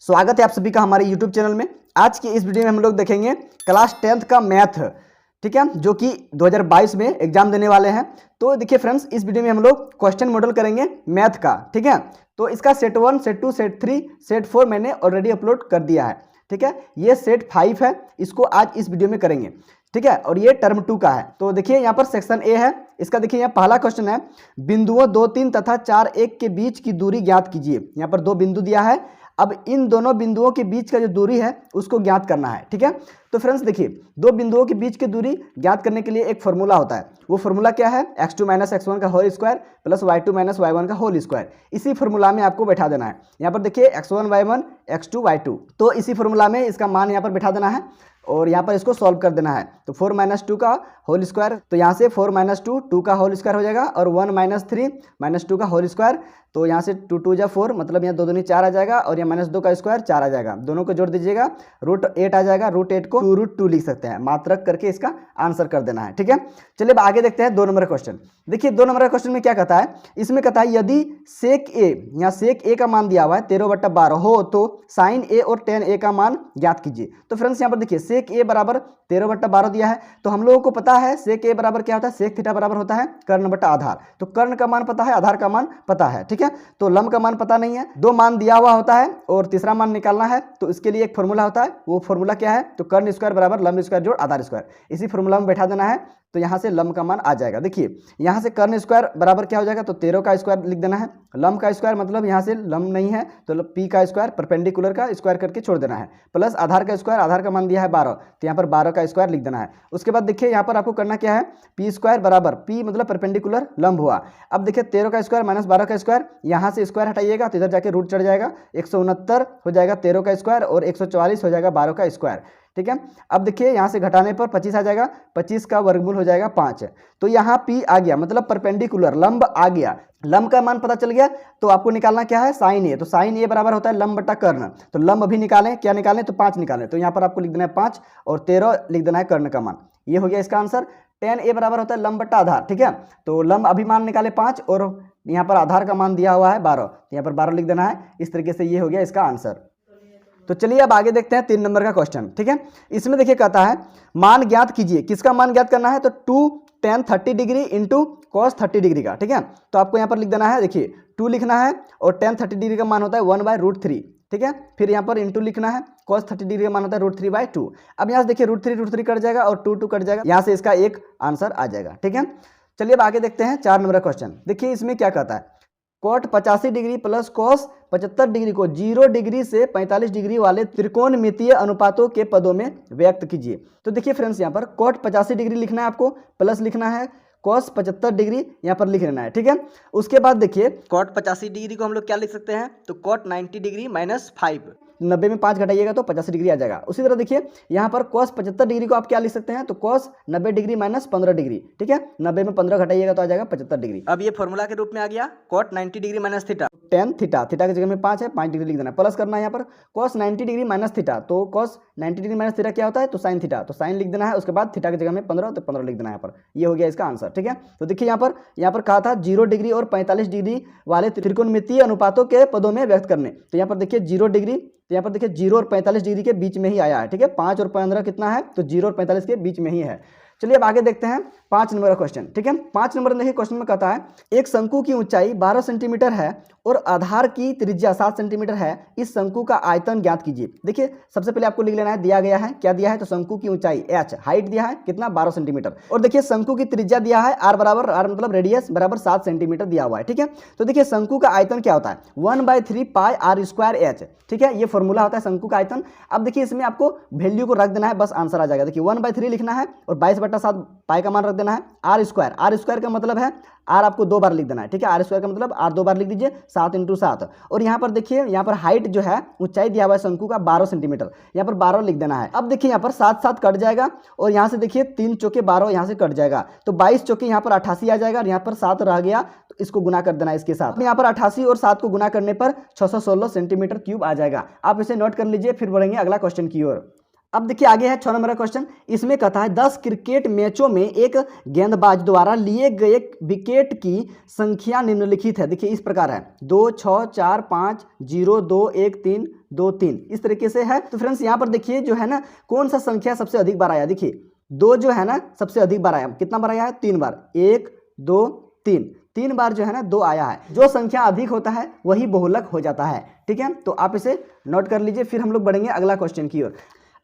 स्वागत है आप सभी का हमारे YouTube चैनल में। आज की इस वीडियो में हम लोग देखेंगे क्लास 10th का मैथ, ठीक है, जो कि 2022 में एग्जाम देने वाले हैं। तो देखिए फ्रेंड्स, इस वीडियो में हम लोग क्वेश्चन मॉडल करेंगे मैथ का, ठीक है। तो इसका सेट 1, सेट 2, सेट 3, सेट 4 मैंने ऑलरेडी अपलोड कर दिया है, ठीक है। ये सेट 5 है, इसको आज इस वीडियो में करेंगे, ठीक है। और ये टर्म 2 का है। तो देखिए यहाँ पर सेक्शन ए है, इसका देखिए यहाँ पहला क्वेश्चन है, बिंदुओं 2, 3 तथा 4, 1 के बीच की दूरी ज्ञात कीजिए। यहाँ पर दो बिंदु दिया है, अब इन दोनों बिंदुओं के बीच का जो दूरी है उसको ज्ञात करना है, ठीक है। तो फ्रेंड्स देखिए, दो बिंदुओं के बीच की दूरी ज्ञात करने के लिए एक फॉर्मूला होता है। वो फॉर्मूला क्या है? x2 - x1 का whole square plus y2 - y1 का होल स्क्वायर। इसी फॉर्मूला में आपको बैठा देना है। यहाँ पर देखिए x1 y1 x2 y2, तो इसी फॉर्मूला में इसका मान यहाँ पर बैठा देना है और यहाँ पर इसको सॉल्व कर देना है। तो 4 - 2 का होल स्क्वायर, तो यहाँ से 4 - 2 2 का होल स्क्वायर हो जाएगा, और 1 - 3 - 2 का होल स्क्वायर। तो यहाँ से 2 2 जा 4, मतलब यहाँ 2 दूनी 4 आ जाएगा, और यहाँ -2 का स्क्वायर 4 आ जाएगा। दोनों को जोड़ दीजिएगा, √8 आ जाएगा। √8 को 2√2 लिख सकते हैं, मात्रक करके इसका आंसर कर देना है, ठीक है। चलिए अब आगे देखते हैं 2 नंबर क्वेश्चन। देखिए 2 नंबर क्वेश्चन में क्या कहता है, इसमें कहता है यदि सेक ए, यहाँ सेक ए का मान दिया हुआ है 13/12 हो तो साइन ए और टेन ए का मान ज्ञात कीजिए। तो फ्रेंड्स यहाँ पर देखिए सेक ए बराबर 13/12 दिया है, तो हम लोगों को पता है सेक ए बराबर क्या होता है, सेक थीटा बराबर होता है कर्ण बटा आधार। तो कर्ण का मान पता है, आधार का मान पता है, ठीक है। तो लंब का मान पता नहीं है, दो मान दिया हुआ होता है और तीसरा मान निकालना है। तो इसके लिए एक फॉर्मूला होता है, वो फॉर्मूला क्या है? तो कर्ण स्क्वायर बराबर लंब स्क्वायर जोड़ आधार स्क्वायर। इसी फॉर्मूला में बैठा देना है, तो यहाँ से लंब का मान आ जाएगा। देखिए यहाँ से कर्ण स्क्वायर बराबर क्या हो जाएगा, तो 13 का स्क्वायर लिख देना है। लंब का स्क्वायर मतलब यहाँ से लंब नहीं है, तो पी का स्क्वायर परपेंडिकुलर का स्क्वायर करके छोड़ देना है, प्लस आधार का स्क्वायर, आधार का मान दिया है 12, तो यहाँ पर 12 का स्क्वायर लिख देना है। उसके बाद देखिए यहाँ पर आपको करना क्या है, पी स्क्वायर बराबर, पी मतलब परपेंडिकुलर लंब हुआ। अब देखिए 13 का स्क्वायर माइनस 12 का स्क्वायर, यहाँ से स्क्वायर हटाइएगा तो इधर जाके रूट चढ़ जाएगा, 169 हो जाएगा 13 का स्क्वायर, और 144 हो जाएगा 12 का स्क्वायर, ठीक है। अब देखिए यहाँ से घटाने पर 25 आ जाएगा, 25 का वर्गमूल हो जाएगा 5। तो यहाँ पी आ गया, मतलब परपेंडिकुलर लंब आ गया। लंब का मान पता चल गया, तो आपको निकालना क्या है, साइन ए। तो साइन ए बराबर होता है लंब बटा कर्ण। तो लंब अभी निकालें, क्या निकालें, तो 5 निकालें। तो यहाँ पर आपको लिख देना है 5 और 13 लिख देना है कर्ण का मान। ये हो गया इसका आंसर। tan ए बराबर होता है लंब बटा आधार, ठीक है। तो लंब अभी मान निकाले 5 और यहाँ पर आधार का मान दिया हुआ है 12, तो यहाँ पर 12 लिख देना है। इस तरीके से ये हो गया इसका आंसर। तो चलिए अब आगे देखते हैं 3 नंबर का क्वेश्चन, ठीक है। इसमें देखिए कहता है मान ज्ञात कीजिए। किसका मान ज्ञात करना है, तो 2 tan 30 degree into cos 30 degree का, ठीक है। तो आपको यहाँ पर लिख देना है, देखिए 2 लिखना है और tan 30 डिग्री का मान होता है 1/√3, ठीक है। फिर यहाँ पर इंटू लिखना है, cos 30 डिग्री का मान होता है √3/2। अब यहाँ से देखिए √3 कट जाएगा और 2 कट जाएगा, यहाँ से इसका एक आंसर आ जाएगा, ठीक है। चलिए अब आगे देखते हैं 4 नंबर का क्वेश्चन। देखिए इसमें क्या कहता है, cot 85 degree plus cos 75 degree को 0 डिग्री से 45 डिग्री वाले त्रिकोणमितीय अनुपातों के पदों में व्यक्त कीजिए। तो देखिए फ्रेंड्स, यहाँ पर कॉट 85 डिग्री लिखना है आपको, प्लस लिखना है कॉस 75 डिग्री यहाँ पर लिख लेना है, ठीक है। उसके बाद देखिए कॉट 85 डिग्री को हम लोग क्या लिख सकते हैं, तो कॉट 90 डिग्री -5, 90 में 5 घटाइएगा तो 85 डिग्री आ जाएगा। उसी तरह देखिए यहाँ पर cos 75 डिग्री को आप क्या लिख सकते हैं, तो cos 90 डिग्री -15 डिग्री, ठीक है। 90 में 15 घटाइएगा तो आ जाएगा 75 डिग्री। अब ये फॉर्मूला के रूप में आ गया cot 90 degree minus theta, tan theta, theta की जगह में 5 है, 5 डिग्री लिख देना है, प्लस करना है यहाँ पर cos 90 डिग्री माइनस थीटा। तो cos 90 डिग्री माइनस थीटा क्या होता है, तो साइन थीटा, तो साइन लिख देना है। उसके बाद थीटा की जगह में 15, तो 15 लिख देना है यहाँ पर। ये हो गया इसका आंसर, ठीक है। तो देखिए यहाँ पर कहा था 0 डिग्री और 45 डिग्री वाले त्रिकोणमितीय अनुपातों के पदों में व्यक्त करने। तो यहाँ पर देखिए 0 डिग्री, तो यहाँ पर देखिए 0 और 45 डिग्री के बीच में ही आया है, ठीक है। 5 और 15 कितना है, तो 0 और 45 के बीच में ही है। चलिए अब आगे देखते हैं 5 नंबर का क्वेश्चन, ठीक है। 5 नंबर देखिए क्वेश्चन में कहता है एक शंकु की ऊंचाई 12 सेंटीमीटर है और आधार की त्रिज्या 7 सेंटीमीटर है, इस शंकु का आयतन ज्ञात कीजिए। देखिए सबसे पहले आपको लिख लेना है, दिया गया है, क्या दिया है, तो शंकु की ऊंचाई h, हाइट दिया है कितना 12 सेंटीमीटर, और देखिए शंकु की त्रिज्या दिया है r बराबर, r मतलब रेडियस बराबर 7 सेंटीमीटर दिया हुआ है, ठीक है। तो देखिए शंकु का आयतन क्या होता है, 1/3 पाई r स्क्वायर h, ठीक है। ये फॉर्मूला होता है शंकु का आयतन। अब देखिए इसमें आपको वैल्यू को रख देना है, बस आंसर आ जाएगा। देखिए 1/3 लिखना है और 22/7 पाई का मान रख देना है। r स्क्वायर का मतलब है r आपको 2 बार लिख देना है, ठीक है। r स्क्वायर का मतलब r 2 बार लिख दीजिए, 7 × 7। और यहाँ पर देखिए यहाँ पर हाइट जो है, ऊंचाई दिया हुआ है शंकु का 12 सेंटीमीटर, यहाँ पर 12 लिख देना है। अब देखिए यहाँ पर 7 7 कट जाएगा और यहाँ से देखिए 3 चौके 12 यहाँ से कट जाएगा, तो 22 चौके यहाँ पर 88 आ जाएगा, और यहाँ पर 7 रह गया, तो इसको गुना कर देना है इसके साथ। यहाँ पर 88 और 7 को गुना करने पर 616 सेंटीमीटर क्यूब आ जाएगा। आप इसे नोट कर लीजिए, फिर बढ़ेंगे अगला क्वेश्चन की ओर। अब देखिए आगे है 6 नंबर का क्वेश्चन। इसमें कहता है 10 क्रिकेट मैचों में एक गेंदबाज द्वारा लिए गए विकेट की संख्या निम्नलिखित है। देखिए इस प्रकार है 2 6 4 5 0 2 1 3 2 3 इस तरीके से है। तो फ्रेंड्स यहाँ पर देखिए जो है ना कौन सा संख्या सबसे अधिक बार आया। देखिए 2 जो है ना सबसे अधिक बार आया। कितना बार आया है? 3 बार। 1 2 3 3 बार जो है ना 2 आया है। जो संख्या अधिक होता है वही बहुलक हो जाता है। ठीक है, तो आप इसे नोट कर लीजिए। फिर हम लोग बढ़ेंगे अगला क्वेश्चन की ओर।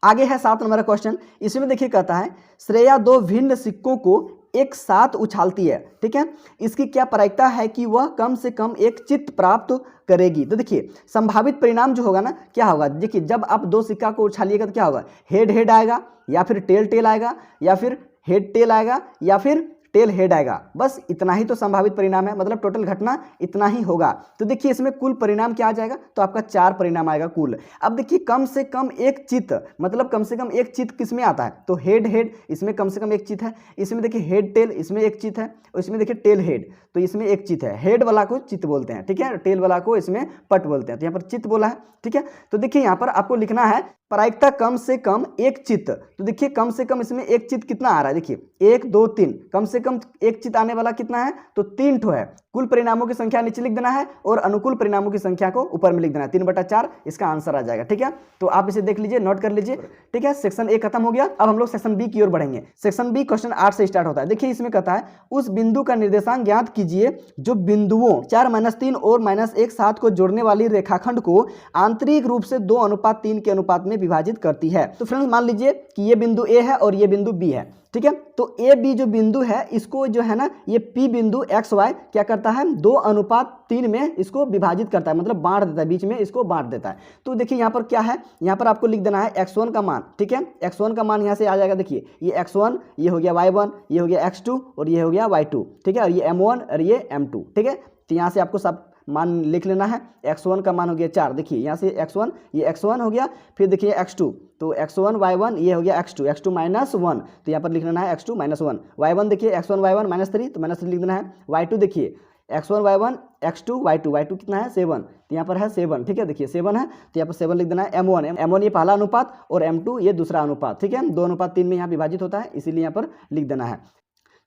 आगे है 7 नंबर का क्वेश्चन। इसमें देखिए कहता है श्रेया 2 भिन्न सिक्कों को एक साथ उछालती है। ठीक है, इसकी क्या प्रायिकता है कि वह कम से कम एक चित्त प्राप्त करेगी। तो देखिए संभावित परिणाम जो होगा ना क्या होगा। देखिए जब आप 2 सिक्का को उछालिएगा तो क्या होगा, हेड हेड आएगा या फिर टेल टेल आएगा या फिर हेड टेल आएगा या फिर टेल हेड आएगा। बस इतना ही तो संभावित परिणाम है, मतलब टोटल घटना इतना ही होगा। तो देखिए इसमें कुल परिणाम क्या आ जाएगा, तो आपका 4 परिणाम आएगा कुल। अब देखिए कम से कम एक चित्त, मतलब कम से कम एक चित्त किसमें आता है, तो हेड हेड इसमें कम से कम एक चित्त है। इसमें देखिए हेड टेल इसमें एक चित्त है और इसमें देखिए टेल हेड तो इसमें एक चित्त है। हेड वाला को चित्त बोलते हैं, ठीक है, टेल वाला को इसमें पट बोलते हैं। तो यहाँ पर चित्त बोला है। ठीक है, तो देखिए यहाँ पर आपको लिखना है प्रायिकता कम से कम एक चित्त। तो देखिए कम से कम इसमें एक चित्त कितना आ रहा है, देखिए 1 2 3 कम से कम एक चित्त आने वाला कितना है, तो 3 ठो है। कुल परिणामों की संख्या नीचे लिख देना है और अनुकूल परिणामों की संख्या को ऊपर में लिख देना है। 3/4 इसका आंसर आ जाएगा। ठीक है, तो आप इसे देख लीजिए, नोट कर लीजिए। ठीक है, सेक्शन ए खत्म हो गया। अब हम लोग सेक्शन बी की ओर बढ़ेंगे। सेक्शन बी क्वेश्चन 8 से स्टार्ट होता है। देखिए इसमें कहता है उस बिंदु का निर्देशांक ज्ञात कीजिए जो बिंदुओं 4 - 3 और -1 7 को जोड़ने वाली रेखाखंड को आंतरिक रूप से 2:3 के अनुपात में विभाजित करती है। तो फ्रेंड्स मान लीजिए कि ये बिंदु ए है और ये बिंदु बी है। ठीक है, तो ए बी जो बिंदु है इसको जो है ना ये पी बिंदु एक्स वाई क्या करता है, 2:3 में इसको विभाजित करता है, मतलब बांट देता है, बीच में इसको बांट देता है। तो देखिए यहाँ पर क्या है, यहाँ पर आपको लिख देना है x1 का मान। ठीक है, x1 का मान यहाँ से आ जाएगा। देखिए ये x1, ये हो गया y1, ये हो गया x2 और ये हो गया y2। ठीक है, और ये m1 और ये m2। ठीक है, तो यहाँ से आपको सब मान लिख लेना है। x1 का मान हो गया 4। देखिए यहाँ से x1, ये x1 हो गया, फिर देखिए x2, तो x1 y1 ये हो गया x2 -1, तो यहाँ पर लिख लेना है x2 -1। y1 देखिए x1 y1 -3, तो -3 लिख देना है। y2 देखिए x1 y1 x2 y2 कितना है 7, तो यहाँ पर है 7। ठीक है, देखिए 7 है तो यहाँ पर 7 लिख देना है। m1 ये पहला अनुपात और m2 ये दूसरा अनुपात। ठीक है, 2:3 में यहाँ विभाजित होता है, इसीलिए यहाँ पर लिख देना है।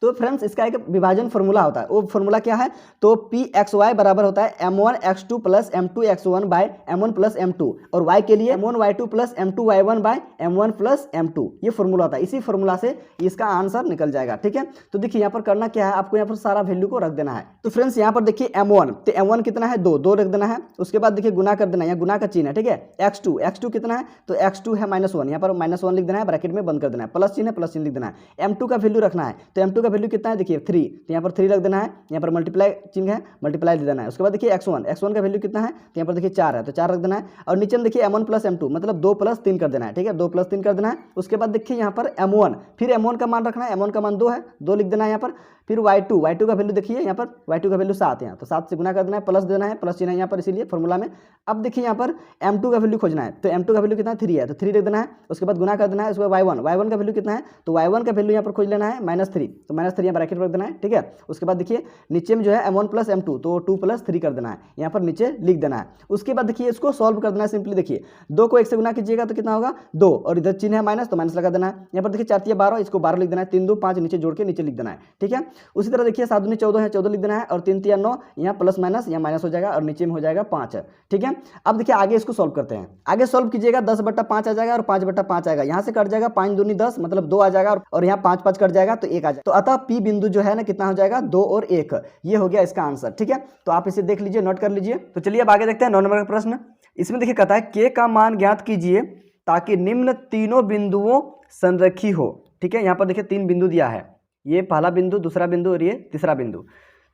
तो फ्रेंड्स इसका एक विभाजन फॉर्मूला होता है। वो फॉर्मूला क्या है, तो Pxy बराबर होता है m1x2 + m2x1 / m1 + m2 और y के लिए m1y2 + m2y1 / m1 + m2। ये फॉर्मूला होता है। इसी फॉर्मूला से इसका आंसर निकल जाएगा। ठीक है, तो देखिए यहाँ पर करना क्या है, आपको यहाँ पर सारा वैल्यू को रख देना है। तो फ्रेंड्स यहाँ पर देखिए m1, तो m1 कितना है 2 रख देना है। उसके बाद देखिए गुना कर देना है, यहाँ गुना का चिन्ह है। ठीक है, x2 कितना है, तो x2 है -1, यहाँ पर -1 लिख देना है, ब्रैकेट में बंद कर देना है, प्लस चिन्ह है, प्लस चिन्ह लिख देना है। m2 का वैल्यू रखना है, तो m2 का वैल्यू कितना है, देखिए 3, तो यहाँ पर 3 रख देना है। यहाँ पर मल्टीप्लाई चिन्ह है, मल्टीप्लाई दे देना है। उसके बाद देखिए x1 का वैल्यू कितना है, तो यहाँ पर देखिए 4 है, तो 4 रख देना है। और नीचे में देखिए m1 + m2 मतलब 2 + 3 कर देना है। ठीक है, 2 + 3 कर देना है। उसके बाद देखिए यहाँ पर m1, फिर m1 का मान रखना है, m1 का मान 2 है, 2 लिख देना है यहाँ पर। फिर y2 का वैल्यू देखिए यहाँ पर y2 का वैल्यू 7 है, तो 7 से गुना कर देना है, प्लस देना है, प्लस चिन्ह है यहाँ पर इसीलिए फॉर्मूला में। अब देखिए यहाँ पर m2 का वैल्यू खोजना है, तो m2 का वैल्यू कितना है 3 है, तो 3 लिख देना है। उसके बाद गुना कर देना है। उसके बाद y1 का वैल्यू कितना है, तो y1 का वैल्यू यहाँ पर खोज लेना है -3, तो -3 यहाँ ब्रैकेट रख देना है। ठीक है, उसके बाद देखिए नीचे में जो है m1 + m2 तो 2 + 3 कर देना है, यहाँ पर नीचे लिख देना है। उसके बाद देखिए इसको सॉल्व कर देना है। सिंपली देखिए 2 को 1 से गुना कीजिएगा तो कितना होगा 2, और इधर चिन्ह है माइनस, तो माइनस लगा देना है। यहाँ पर देखिए 4 × 12, इसको 12 लिख देना है। 3 2 5 नीचे जोड़ के नीचे लिख देना है। ठीक है, उसी तरह देखिए 7 दूनी 14 है, 14 लिख देना है। और 3 3 9, यहाँ प्लस माइनस, यहाँ माइनस हो जाएगा और नीचे में हो जाएगा 5। ठीक है, अब देखिए आगे इसको सॉल्व करते हैं। आगे सॉल्व कीजिएगा 10/5 आ जाएगा और 5/5 आएगा। यहाँ से कट जाएगा 5 दूनी 10 मतलब 2 आ जाएगा, और यहाँ 5 5 कट जाएगा तो 1 आ जाएगा। तो अतः P बिंदु जो है ना कितना हो जाएगा 2 और 1, ये हो गया इसका आंसर। ठीक है, तो आप इसे देख लीजिए, नोट कर लीजिए। तो चलिए अब आगे देखते हैं 9 नंबर का प्रश्न। इसमें देखिए कहता है K का मान ज्ञात कीजिए ताकि निम्न तीनों बिंदुओं संरेखी हो। ठीक है, यहाँ पर देखिए 3 बिंदु दिया है, ये पहला बिंदु, दूसरा बिंदु और ये तीसरा बिंदु।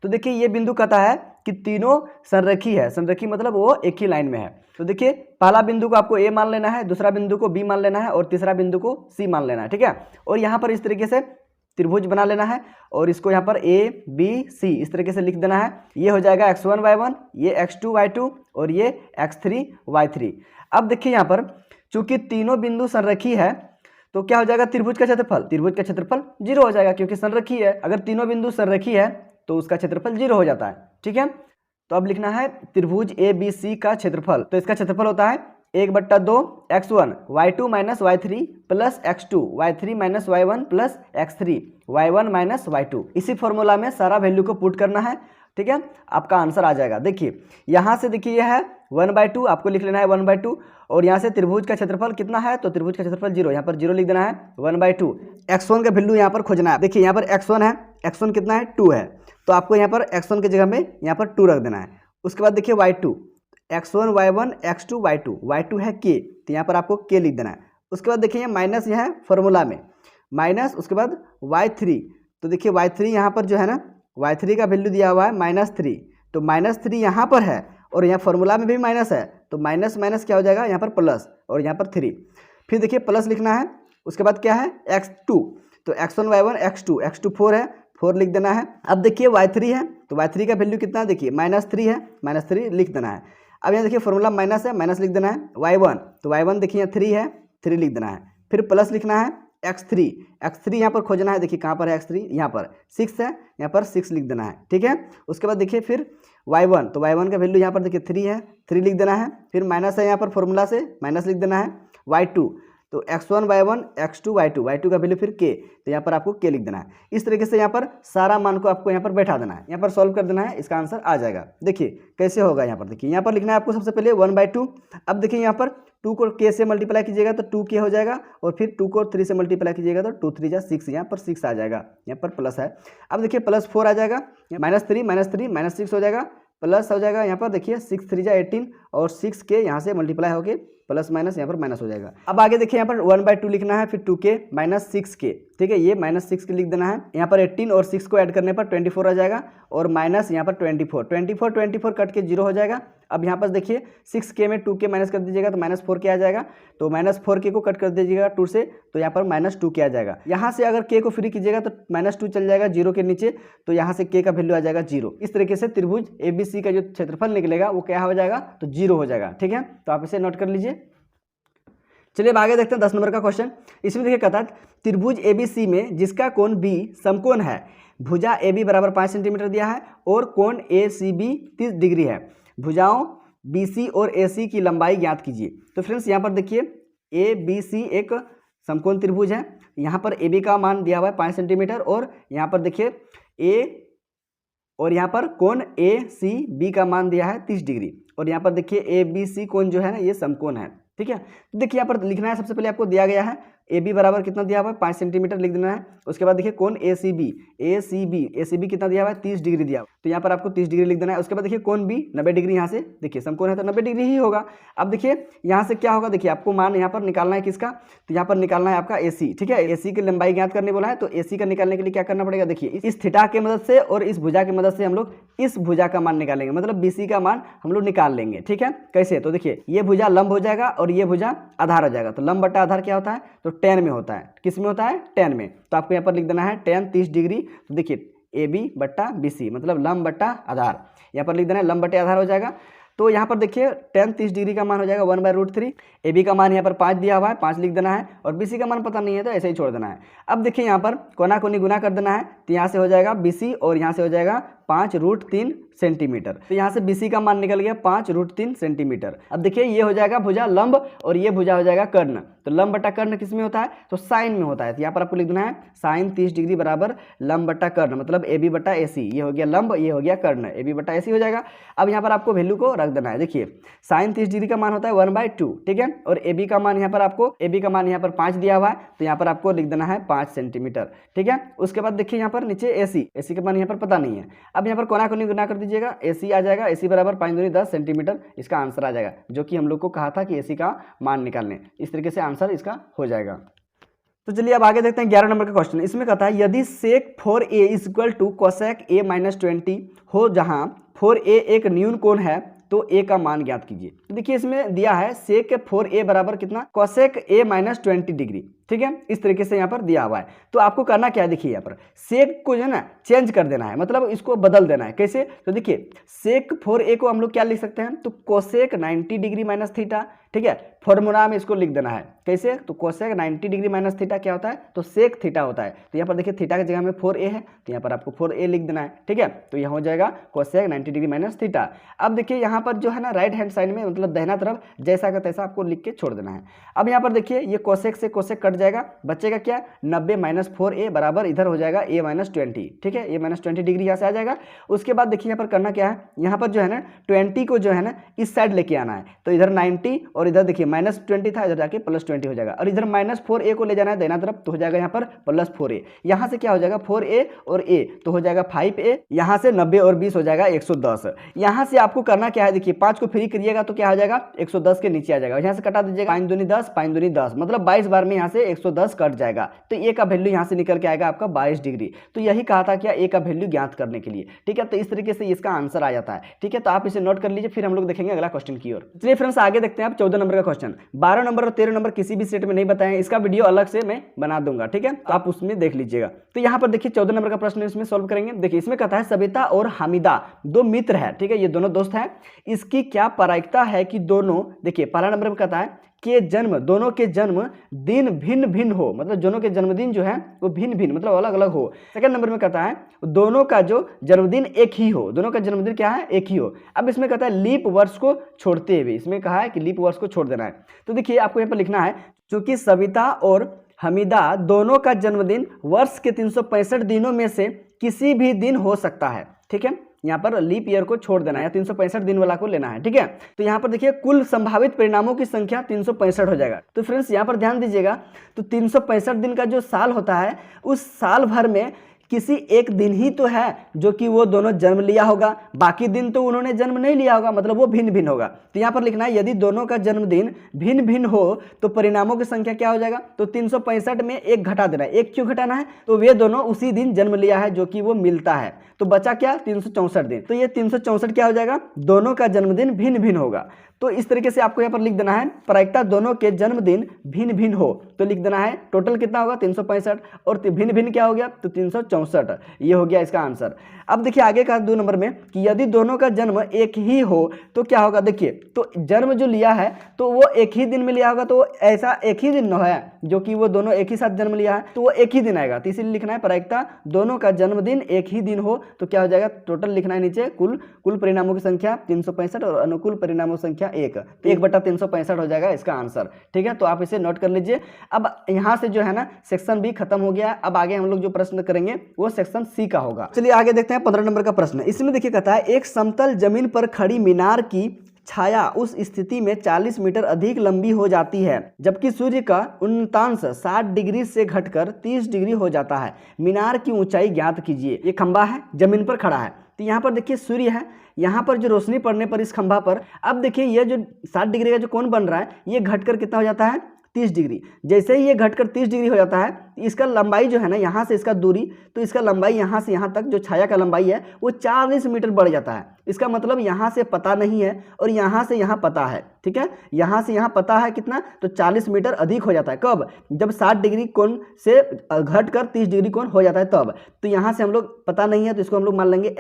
तो देखिए ये बिंदु कहता है कि तीनों संरेखी है। संरेखी मतलब वो एक ही लाइन में है। तो देखिए पहला बिंदु को आपको A मान लेना है, दूसरा बिंदु को B मान लेना है और तीसरा बिंदु को C मान लेना है। ठीक है, और यहाँ पर इस तरीके से त्रिभुज बना लेना है और इसको यहाँ पर A B C इस तरीके से लिख देना है। ये हो जाएगा x1 y1, ये x2 y2 और ये x3 y3। अब देखिए यहाँ पर चूंकि तीनों बिंदु संरेखी है तो क्या हो जाएगा, त्रिभुज का क्षेत्रफल 0 हो जाएगा, क्योंकि संरेखी है। अगर तीनों बिंदु संरेखी है तो उसका क्षेत्रफल 0 हो जाता है। ठीक है, तो अब लिखना है त्रिभुज ABC का क्षेत्रफल। तो इसका क्षेत्रफल होता है 1/2 x1 y2 minus y3 plus x2 y3 minus y1 plus x3 y1 minus y2। इसी फॉर्मूला में सारा वैल्यू को पुट करना है, ठीक है, आपका आंसर आ जाएगा। देखिए यहाँ से देखिए यह है 1/2, आपको लिख लेना है 1/2, और यहाँ से त्रिभुज का क्षेत्रफल कितना है, तो त्रिभुज का क्षेत्रफल 0, यहाँ पर 0 लिख देना है 1/2। x1 का वैल्यू यहाँ पर खोजना है। देखिए यहाँ पर x1 है, x1 कितना है 2 है, तो आपको यहाँ पर x1 की जगह में यहाँ पर 2 रख देना है। उसके बाद देखिए y2, x1 y1 x2 y2, y2 है k, तो यहाँ पर आपको k लिख देना है। उसके बाद देखिए माइनस यह है फॉर्मूला में माइनस, उसके बाद y3, तो देखिए y3 यहाँ पर जो है ना y3 का वैल्यू दिया हुआ है -3, तो -3 यहाँ पर है और यहाँ फॉर्मूला में भी माइनस है, तो माइनस माइनस क्या हो जाएगा यहाँ पर प्लस और यहाँ पर 3। फिर देखिए प्लस लिखना है। उसके बाद क्या है x2, तो x1 y1 x2, x2 4 है, 4 लिख देना है। अब देखिए y3 है, तो y3 का वैल्यू कितना है, देखिए -3 है, -3 लिख देना है। अब यहाँ देखिए फॉर्मूला माइनस है, माइनस लिख देना है। y1, तो y1 देखिए यहाँ 3 है, 3 लिख देना है। फिर प्लस लिखना है x3, x3 यहाँ पर खोजना है, देखिए कहाँ पर है x3, यहाँ पर 6 है, यहाँ पर 6 लिख देना है, ठीक है। उसके बाद देखिए फिर y1, तो y1 का वैल्यू यहाँ पर देखिए 3 है, 3 लिख देना है। फिर माइनस है यहाँ पर फॉर्मूला से माइनस लिख देना है। y2, तो x1 y1 x2 y2, y2 का वैल्यू फिर k, तो यहाँ पर आपको k लिख देना है। इस तरीके से यहाँ पर सारा मान को आपको यहाँ पर बैठा देना है, यहाँ पर सॉल्व कर देना है, इसका आंसर आ जाएगा। देखिए कैसे होगा, यहाँ पर देखिए यहाँ पर लिखना है आपको सबसे पहले 1/2। अब देखिए यहाँ पर 2 को k से मल्टीप्लाई कीजिएगा तो 2k हो जाएगा, और फिर 2 को 3 से मल्टीप्लाई कीजिएगा तो 2 3 जा 6, यहाँ पर 6 आ जाएगा, यहाँ पर प्लस है। अब देखिए +4 आ जाएगा, -3 -6 हो जाएगा, प्लस हो जाएगा यहाँ पर देखिए 6 3 जा 18, और 6k यहाँ से मल्टीप्लाई होके प्लस माइनस यहाँ पर माइनस हो जाएगा। अब आगे देखिए यहाँ पर 1/2 लिखना है, फिर 2k -6k, ठीक है, ये -6k लिख देना है। यहाँ पर 18 और 6 को ऐड करने पर 24 आ जाएगा, और माइनस यहाँ पर 24 कट के 0 हो जाएगा। अब यहाँ पर देखिए 6k में 2k माइनस कर दीजिएगा तो -4k आ जाएगा, तो -4k को कट कर दीजिएगा 2 से, तो यहाँ पर -2k आ जाएगा। यहाँ से अगर k को फ्री कीजिएगा तो -2 चल जाएगा 0 के नीचे, तो यहाँ से k का वैल्यू आ जाएगा 0। इस तरीके से त्रिभुज ABC का जो क्षेत्रफल निकलेगा वो क्या हो जाएगा, तो 0 हो जाएगा, ठीक है। तो आप इसे नोट कर लीजिए। चलिए अब आगे देखते हैं 10 नंबर का क्वेश्चन। इसमें देखिए कहता है त्रिभुज ABC में जिसका कोण B समकोण है, भुजा AB बराबर 5 सेंटीमीटर दिया है और कोण ACB 30 डिग्री है, भुजाओं BC और AC की लंबाई ज्ञात कीजिए। तो फ्रेंड्स यहाँ पर देखिए ABC एक समकोण त्रिभुज है, यहाँ पर AB का मान दिया हुआ है 5 सेंटीमीटर, और यहाँ पर देखिए A और यहाँ पर कोण ACB का मान दिया है 30 डिग्री, और यहाँ पर देखिए ABC कोण जो है ना ये समकोण है, ठीक है। तो देखिए यहाँ पर लिखना है, सबसे पहले आपको दिया गया है AB बराबर कितना दिया हुआ है 5 सेंटीमीटर लिख देना है। उसके बाद देखिए कोण ACB कितना दिया हुआ है 30 डिग्री दिया हुआ है, तो यहाँ पर आपको 30 डिग्री लिख देना है। उसके बाद देखिए कोण B 90 डिग्री, यहाँ से देखिए समकोण है तो 90 डिग्री ही होगा। अब देखिए यहाँ से क्या होगा, देखिए आपको मान यहाँ पर निकालना है किसका, तो यहाँ पर निकालना है आपका AC, ठीक है। AC की लंबाई ज्ञात करने बोला है, तो AC का निकालने के लिए क्या करना पड़ेगा, देखिए इस थीटा की मदद से और इस भुजा की मदद से हम लोग इस भुजा का मान निकालेंगे, मतलब BC का मान हम लोग निकाल लेंगे, ठीक है। कैसे, तो देखिए ये भुजा लंब हो जाएगा और ये भुजा आधार हो जाएगा, तो लंब बटा आधार क्या होता है, तो tan में होता है। किस में होता है, tan में। तो आपको यहाँ पर लिख देना है tan 30 डिग्री, तो देखिए AB बट्टा BC मतलब लंब बट्टा आधार, यहाँ पर लिख देना है लंब बटे आधार हो जाएगा। तो यहाँ पर देखिए tan 30 डिग्री का मान हो जाएगा 1/√3, AB का मान यहाँ पर 5 दिया हुआ है, 5 लिख देना है, और BC का मान पता नहीं है तो ऐसे ही छोड़ देना है। अब देखिए यहाँ पर कोना कोनी गुना कर देना है, तो यहाँ से हो जाएगा BC और यहाँ से हो जाएगा 5√3 सेंटीमीटर, तो यहाँ से BC का मान निकल गया 5√3 सेंटीमीटर। अब देखिए ये हो जाएगा भुजा लंब और ये भुजा हो जाएगा कर्ण, तो लंब बटा कर्ण किस में होता है, तो साइन में होता है। तो यहाँ पर आपको लिख देना है साइन 30 डिग्री बराबर लंब बटा कर्ण, मतलब AB बटा AC, ये हो गया लंब, ये हो गया कर्ण, AB बटा AC हो जाएगा। अब यहाँ पर आपको वैल्यू को रख देना है, देखिए साइन 30 डिग्री का मान होता है 1/2, ठीक है, और AB का मान यहाँ पर आपको AB का मान यहाँ पर 5 दिया हुआ है, तो यहाँ पर आपको लिख देना है 5 सेंटीमीटर, ठीक है। उसके बाद देखिए यहाँ पर नीचे AC का मान यहाँ पर पता नहीं है। अब यहाँ पर कोना कोनी गुना कर दीजिएगा, AC आ जाएगा, AC बराबर 5 दूनी 10 सेंटीमीटर, इसका आंसर आ जाएगा, जो कि हम लोग को कहा था कि AC का मान निकालने, इस तरीके से आंसर इसका हो जाएगा। तो चलिए अब आगे देखते हैं 11 नंबर का क्वेश्चन। इसमें कहता है यदि sec 4a equal to cosec a minus 20 हो, जहां 4a एक न्यून कोण है, तो a का मान ज्ञात कीजिए। तो देखिए इसमें दिया है sec 4a बराबर कितना, कोसेक a माइनस 20 डिग्री, ठीक है, इस तरीके से यहाँ पर दिया हुआ है। तो आपको करना क्या है, देखिए यहाँ पर सेक को जो है ना चेंज कर देना है, मतलब इसको बदल देना है। कैसे, तो देखिए सेक 4a को हम लोग क्या लिख सकते हैं, तो कोसेक 90 डिग्री माइनस थीटा, ठीक है, फॉर्मूला में इसको लिख देना है। कैसे, तो कोसेक 90 डिग्री माइनस थीटा क्या होता है, तो सेक थीटा होता है। तो यहाँ पर देखिए थीटा की जगह में 4a है, तो यहाँ पर आपको 4a लिख देना है, ठीक है। तो यहाँ हो जाएगा कोसेक 90 डिग्री माइनस थीटा। अब देखिए यहाँ पर जो है ना राइट हैंड साइड में, मतलब दाहिना तरफ जैसा का तैसा आपको लिख के छोड़ देना है। अब यहाँ पर देखिए ये कोसेक से कोसेक कट जाएगा, बचेगा क्या, 90 माइनस 4a बराबर इधर हो जाएगा a माइनस 20, ठीक है, a माइनस 20 डिग्री यहाँ से आ जाएगा। उसके बाद देखिए यहाँ पर करना क्या है, यहाँ पर जो है ना 20 को जो है ना इस साइड लेके आना है। तो इधर 90 और इधर देखिए माइनस 20 था, इधर जाके प्लस 20 हो जाएगा, और इधर माइनस 4a को ले जाना है दाहिना तरफ, तो हो जाएगा यहाँ पर प्लस 4a। यहाँ से क्या हो जाएगा 4a और a, तो हो जाएगा 5a। यहाँ से 90 और 20 हो जाएगा 110। यहाँ से आपको करना क्या है, देखिए 5 को फ्री करिएगा तो क्या हो जाएगा 110 के नीचे आ जाएगा। यहाँ से कटा दीजिएगा 5 दूनी 10, 5 दूनी 10, मतलब 22 बार में यहाँ से 110 कट जाएगा। तो a का वैल्यू यहाँ से निकल के आएगा आपका 22 डिग्री। तो यही कहा था क्या, a का वैल्यू ज्ञात करने के लिए, ठीक है। तो इस तरीके से इसका आंसर आ जाता है, ठीक है। तो आप इसे नोट कर लीजिए, फिर हम लोग देखेंगे अगला क्वेश्चन की ओर। चलिए फ्रेंड्स आगे देखते हैं आप 14 नंबर का क्वेश्चन। 12 नंबर और 13 नंबर किसी भी सेट में नहीं बताए, इसका वीडियो अलग से मैं बना दूंगा, ठीक है, तो आप उसमें देख लीजिएगा। तो यहाँ पर देखिए 14 नंबर का प्रश्न इसमें सॉल्व करेंगे। देखिए इसमें कहता है सविता और हामिदा दो मित्र है, ठीक है, ये दोनों दोस्त हैं, इसकी क्या प्रायिकता है कि दोनों, देखिए पहला नंबर में कहता है के जन्म, दोनों के जन्म दिन भिन्न भिन्न हो, मतलब दोनों के जन्मदिन जो है वो भिन्न भिन्न मतलब अलग अलग हो। सेकंड नंबर में कहता है दोनों का जो जन्मदिन एक ही हो, दोनों का जन्मदिन क्या है, एक ही हो। अब इसमें कहता है लीप वर्ष को छोड़ते हुए, इसमें कहा है कि लीप वर्ष को छोड़ देना है। तो देखिए आपको यहाँ पर लिखना है, चूंकि सविता और हमीदा दोनों का जन्मदिन वर्ष के 365 दिनों में से किसी भी दिन हो सकता है, ठीक है, यहाँ पर लीप ईयर को छोड़ देना है, 365 दिन वाला को लेना है, ठीक है। तो यहाँ पर देखिए कुल संभावित परिणामों की संख्या 365 हो जाएगा। तो फ्रेंड्स यहाँ पर ध्यान दीजिएगा, तो 365 दिन का जो साल होता है, उस साल भर में किसी एक दिन ही तो है जो कि वो दोनों जन्म लिया होगा, बाकी दिन तो उन्होंने जन्म नहीं लिया होगा, मतलब वो भिन्न भिन्न होगा। तो यहाँ पर लिखना है यदि दोनों का जन्मदिन भिन्न भिन्न हो तो परिणामों की संख्या क्या हो जाएगा, तो 365 में एक घटा देना है। एक क्यों घटाना है, तो वे दोनों उसी दिन जन्म लिया है जो कि वो मिलता है, तो बचा क्या 364 दिन। तो ये 364 क्या हो जाएगा, दोनों का जन्मदिन भिन्न भिन्न होगा। तो इस तरीके से आपको यहाँ पर लिख देना है प्रायिकता दोनों के जन्मदिन भिन्न भिन्न हो, तो लिख देना है टोटल कितना होगा 365 और भिन्न भिन्न क्या हो गया, तो 364। ये हो गया इसका आंसर। अब देखिए आगे का 2 नंबर में कि यदि दोनों का जन्म एक ही हो तो क्या होगा, देखिए तो जन्म जो लिया है तो वो एक ही दिन में लिया होगा, तो ऐसा एक ही दिन है जो कि वो दोनों एक ही साथ जन्म लिया है, तो वो एक ही दिन आएगा। तो इसीलिए लिखना है प्रायिकता दोनों का जन्मदिन एक ही दिन हो, तो क्या हो जाएगा, टोटल लिखना है नीचे कुल परिणामों की संख्या 365 और अनुकूल परिणामों की संख्या 1, तो 1/365 हो जाएगा इसका आंसर, ठीक है। तो आप इसे नोट कर लीजिए। अब यहाँ से जो है ना सेक्शन बी खत्म हो गया। अब आगे हम लोग जो प्रश्न करेंगे वो सेक्शन सी का होगा। चलिए आगे देखते हैं 15 नंबर का प्रश्न। इसमें देखिए कहता है एक समतल जमीन पर खड़ी मीनार की छाया उस स्थिति में 40 मीटर अधिक लंबी हो जाती है जबकि सूर्य का उन्नतांश 60 डिग्री से घटकर 30 डिग्री हो जाता है। मीनार की ऊंचाई ज्ञात कीजिए। ये खंबा है, जमीन पर खड़ा है, तो यहाँ पर देखिए सूर्य है, यहाँ पर जो रोशनी पड़ने पर इस खंभा पर, अब देखिए ये जो 60 डिग्री का जो कोण बन रहा है ये घटकर कितना हो जाता है 30 डिग्री। जैसे ही ये घटकर 30 डिग्री हो जाता है, इसका लंबाई जो है ना यहाँ से इसका दूरी, तो इसका लंबाई यहाँ से यहाँ तक जो छाया का लंबाई है वो 40 मीटर बढ़ जाता है। इसका मतलब यहाँ से पता नहीं है और यहाँ से यहाँ पता है, ठीक है, यहाँ से यहाँ पता है कितना, तो 40 मीटर अधिक हो जाता है। कब, जब 60 डिग्री कोण से घटकर 30 डिग्री कोण हो जाता है तब। तो यहाँ से हम लोग पता नहीं है तो इसको हम लोग मान लेंगे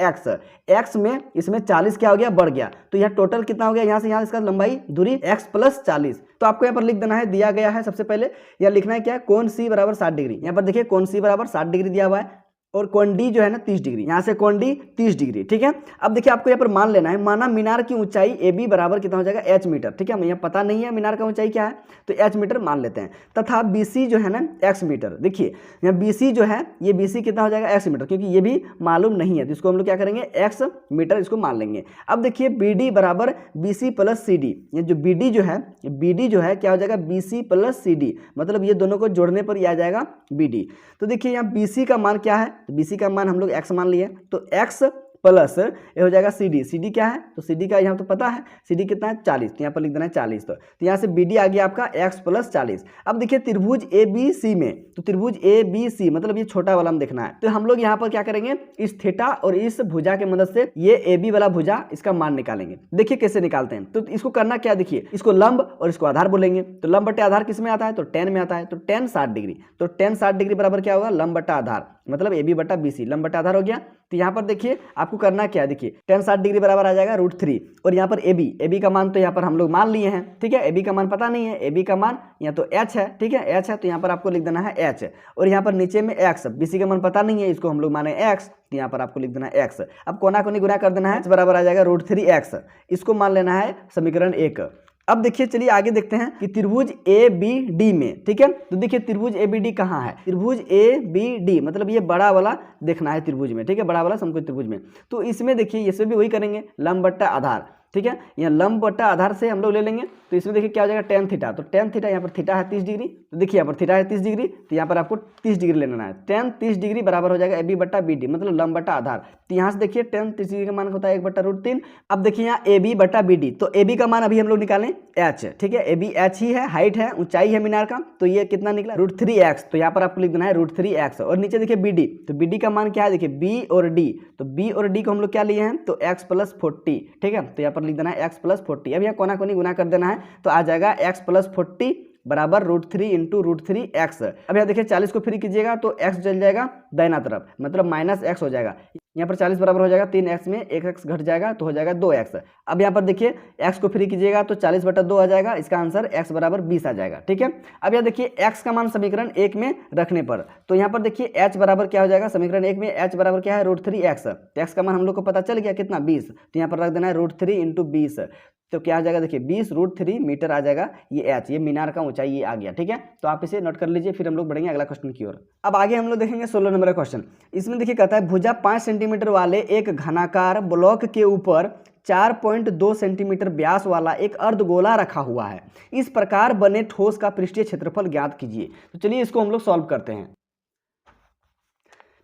x में इसमें 40 क्या हो गया, बढ़ गया, तो यह टोटल कितना हो गया, यहाँ से यहाँ इसका लंबाई दूरी x + 40। तो आपको यहाँ पर लिख देना है, दिया गया है सबसे पहले यह लिखना है क्या, कोण C बराबर 60 डिग्री। यहाँ पर देखिए कोण C बराबर 60 डिग्री दिया हुआ है और कोण D जो है ना 30 डिग्री, यहाँ से कोण D 30 डिग्री, ठीक है। अब देखिए आपको यहाँ पर मान लेना है, माना मीनार की ऊंचाई AB बराबर कितना हो जाएगा h मीटर, ठीक है। हमें यहाँ पता नहीं है मीनार का ऊंचाई क्या है तो h मीटर मान लेते हैं, तथा BC जो है ना x मीटर। देखिए यहाँ BC जो है ये BC कितना हो जाएगा x मीटर, क्योंकि ये भी मालूम नहीं है तो इसको हम लोग क्या करेंगे x मीटर इसको मान लेंगे। अब देखिए BD बराबर BC + CD, ये जो BD जो है क्या हो जाएगा BC + CD, मतलब ये दोनों को जोड़ने पर यह आ जाएगा BD। तो देखिए यहाँ BC का मान क्या है, तो BC का मान हम लोग x मान लिए, तो x प्लस ये हो जाएगा CD। CD क्या है? तो CD का यहाँ तो पता है, CD कितना है 40, तो यहाँ पर लिख देना है 40। तो यहाँ से BD आ गया आपका x + 40। अब देखिए त्रिभुज ABC में, तो त्रिभुज ABC मतलब ये छोटा वाला हम देखना है, तो हम लोग यहाँ पर क्या करेंगे, इस थीटा और इस भुजा की मदद से ये AB वाला भुजा इसका मान निकालेंगे। देखिए कैसे निकालते हैं। तो इसको करना क्या, देखिए इसको लंब और इसको आधार बोलेंगे। तो लंब बटे आधार किस में आता है? तो tan में आता है। तो tan 60 डिग्री, तो tan 60 डिग्री बराबर क्या होगा? लंब बटा आधार, मतलब AB बटा BC, लंब बटा आधार हो गया। तो यहाँ पर देखिए आपको करना क्या है, देखिए tan 60 डिग्री बराबर आ जाएगा √3, और यहाँ पर AB का मान तो यहाँ पर हम लोग मान लिए हैं, ठीक है। AB का मान पता नहीं है, AB का मान यहाँ तो h है, ठीक है, h है, तो यहाँ पर आपको लिख देना है h, और यहाँ पर नीचे में x, BC का मान पता नहीं है, इसको हम लोग माने x, तो यहाँ पर आपको लिख देना है x। अब कोना कोनी गुना कर देना है, h बराबर आ जाएगा √3x, इसको मान लेना है समीकरण 1। अब देखिए चलिए आगे देखते हैं कि त्रिभुज ABD में, ठीक है, तो देखिए त्रिभुज ABD कहाँ है? त्रिभुज ABD मतलब ये बड़ा वाला देखना है त्रिभुज में, ठीक है, बड़ा वाला समकोण त्रिभुज में। तो इसमें देखिए इसमें भी वही करेंगे, लंब बट्टा आधार, ठीक है, यहाँ लंब बट्टा आधार से हम लोग ले लेंगे। तो इसमें देखिए क्या हो जाएगा, tan थीटा, तो tan थीटा यहाँ पर थीटा है 30 डिग्री, तो देखिए यहाँ पर थीटा है 30 डिग्री, तो यहाँ पर आपको 30 डिग्री लेना है। tan 30 डिग्री बराबर हो जाएगा AB बट्टा BD, मतलब लंब बट्टा आधार। तो यहाँ से देखिए tan 30 डिग्री का मान होता है 1/√3। अब देखिए यहाँ AB बट्टा BD, तो AB का मान अभी हम लोग निकालें h, ठीक है, AB h ही है, हाइट है, ऊंचाई है मीनार का, तो ये कितना निकला √3x, तो यहाँ पर आपको लिख देना है √3x। और नीचे देखिए BD, तो BD का मान क्या है, देखिए B और D, तो B और D को हम लोग क्या लिए हैं, तो x + 40, ठीक है, तो यहाँ पर लिख देना है x + 40। अब यहाँ कोना कोनी गुना कर देना है, तो आ जाएगा x + 40 बराबर √3 × √3x। अब यहाँ देखिए 40 को फ्री कीजिएगा तो x चल जाएगा दाहिना तरफ, मतलब -x हो जाएगा। यहाँ पर 40 बराबर हो जाएगा 3x में 1x घट जाएगा तो हो जाएगा 2x। अब यहाँ पर देखिए x को फ्री कीजिएगा तो 40/2 आ जाएगा, इसका आंसर x बराबर 20 आ जाएगा, ठीक है। अब यहाँ देखिए x का मान समीकरण 1 में रखने पर, तो यहाँ पर देखिए h बराबर क्या हो जाएगा, समीकरण 1 में h बराबर क्या है, √3x। तो x का मान हम लोग को पता चल गया कितना, 20, तो यहाँ पर रख देना है √3 × 20, तो क्या आ जाएगा, देखिए 20 √3 मीटर आ जाएगा, ये h, ये मीनार का ऊंचाई ये आ गया, ठीक है। तो आप इसे नोट कर लीजिए, फिर हम लोग बढ़ेंगे अगला क्वेश्चन की ओर। अब आगे हम लोग देखेंगे 16 नंबर का क्वेश्चन। इसमें देखिए कहता है भुजा 5 सेंटीमीटर वाले एक घनाकार ब्लॉक के ऊपर 4.2 सेंटीमीटर व्यास वाला एक अर्धगोला रखा हुआ है, इस प्रकार बने ठोस का पृष्ठीय क्षेत्रफल ज्ञात कीजिए। तो चलिए इसको हम लोग सॉल्व करते हैं।